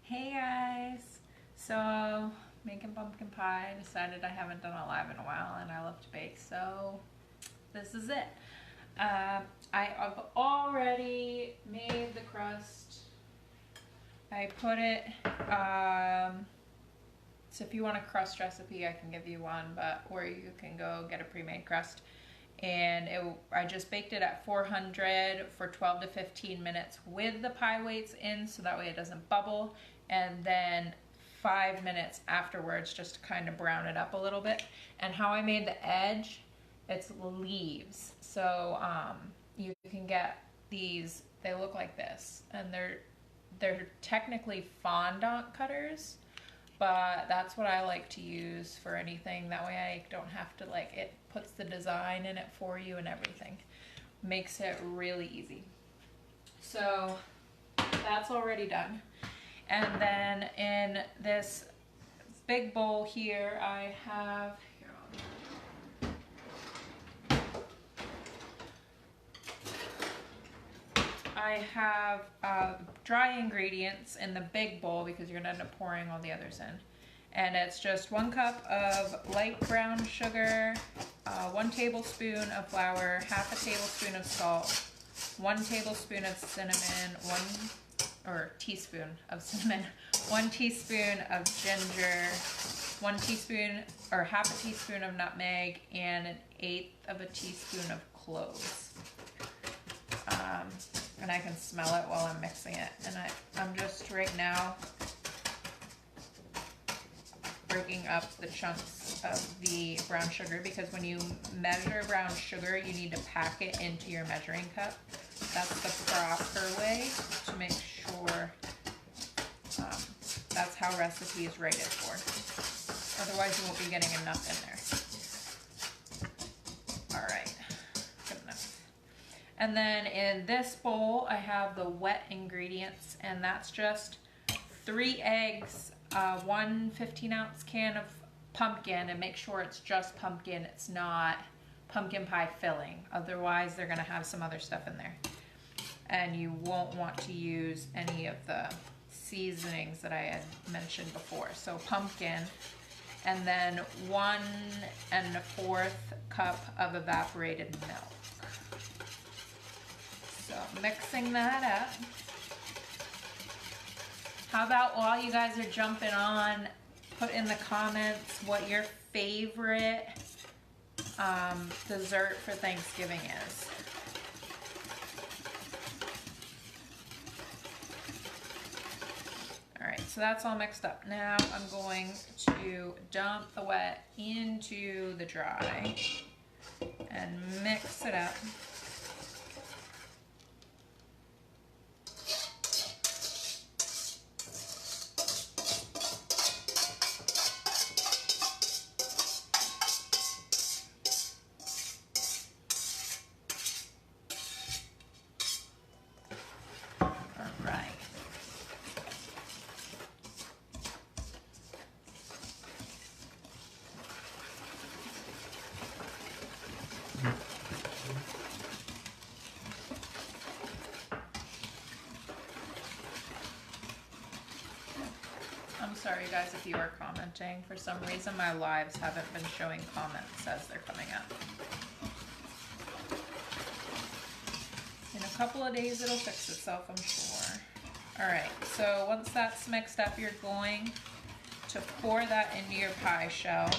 Hey guys! So, making pumpkin pie. Decided I haven't done a live in a while and I love to bake, so this is it. I have already made the crust. I put it, so if you want a crust recipe I can give you one, but where you can go get a pre-made crust. And I just baked it at 400 for 12 to 15 minutes with the pie weights in, so that way it doesn't bubble, and then 5 minutes afterwards just to kind of brown it up a little bit. And how I made the edge, it's leaves, so you can get these, they look like this, and they're technically fondant cutters, but that's what I like to use for anything. That way I don't have to, like, it puts the design in it for you and everything. Makes it really easy. So that's already done. And then in this big bowl here, I have, dry ingredients in the big bowl because you're gonna end up pouring all the others in. And it's just 1 cup of light brown sugar, 1 tablespoon of flour, half a tablespoon of salt, 1 tablespoon of cinnamon, 1 teaspoon of cinnamon, 1 teaspoon of ginger, 1 teaspoon or half a teaspoon of nutmeg, and 1/8 of a teaspoon of cloves. And I can smell it while I'm mixing it. And I'm just right now breaking up the chunks of the brown sugar, because when you measure brown sugar, you need to pack it into your measuring cup. That's the proper way to make sure that's how recipe is rated for. Otherwise, you won't be getting enough in there. All right, good enough. And then in this bowl, I have the wet ingredients, and that's just 3 eggs, 1 15-ounce can of pumpkin, and make sure it's just pumpkin, it's not pumpkin pie filling. Otherwise, they're gonna have some other stuff in there. And you won't want to use any of the seasonings that I had mentioned before. So pumpkin, and then 1 1/4 cup of evaporated milk. So mixing that up. How about while you guys are jumping on, put in the comments what your favorite dessert for Thanksgiving is. All right, so that's all mixed up. Now I'm going to dump the wet into the dry and mix it up. I'm sorry guys if you are commenting. For some reason my lives haven't been showing comments as they're coming up. In a couple of days it'll fix itself, I'm sure. Alright, so once that's mixed up, you're going to pour that into your pie shell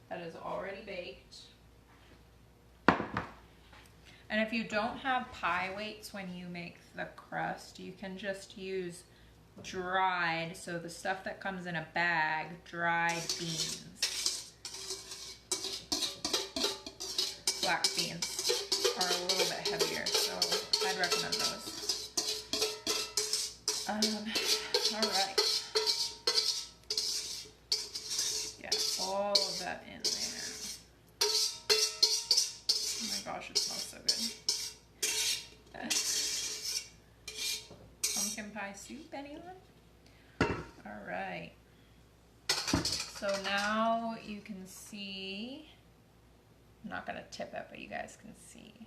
that is already baked. And if you don't have pie weights when you make the crust, you can just use dried, so the stuff that comes in a bag, dried beans. Black beans are a little bit heavier, so I'd recommend those. Alright. Yeah, all of that in there. Oh my gosh, it smells so good. Pumpkin pie soup, anyone? Alright. So now you can see, I'm not gonna tip it, but you guys can see.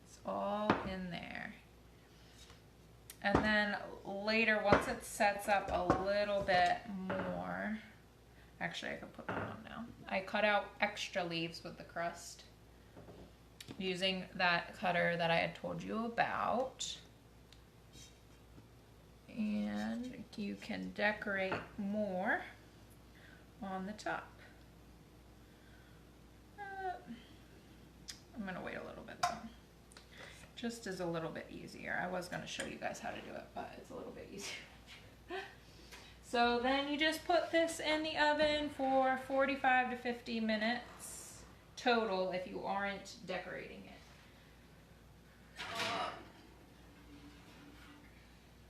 It's all in there. And then later, once it sets up a little bit more, actually I could put that on now. I cut out extra leaves with the crust using that cutter that I had told you about. And you can decorate more on the top. I'm gonna wait a little bit though. Just is a little bit easier. I was gonna show you guys how to do it, but it's a little bit easier. So then you just put this in the oven for 45 to 50 minutes total if you aren't decorating it.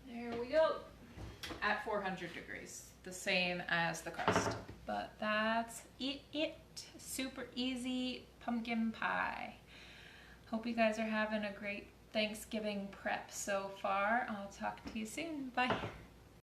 There we go. At 400 degrees, the same as the crust. But that's it. Super easy pumpkin pie. Hope you guys are having a great Thanksgiving prep so far. I'll talk to you soon. Bye.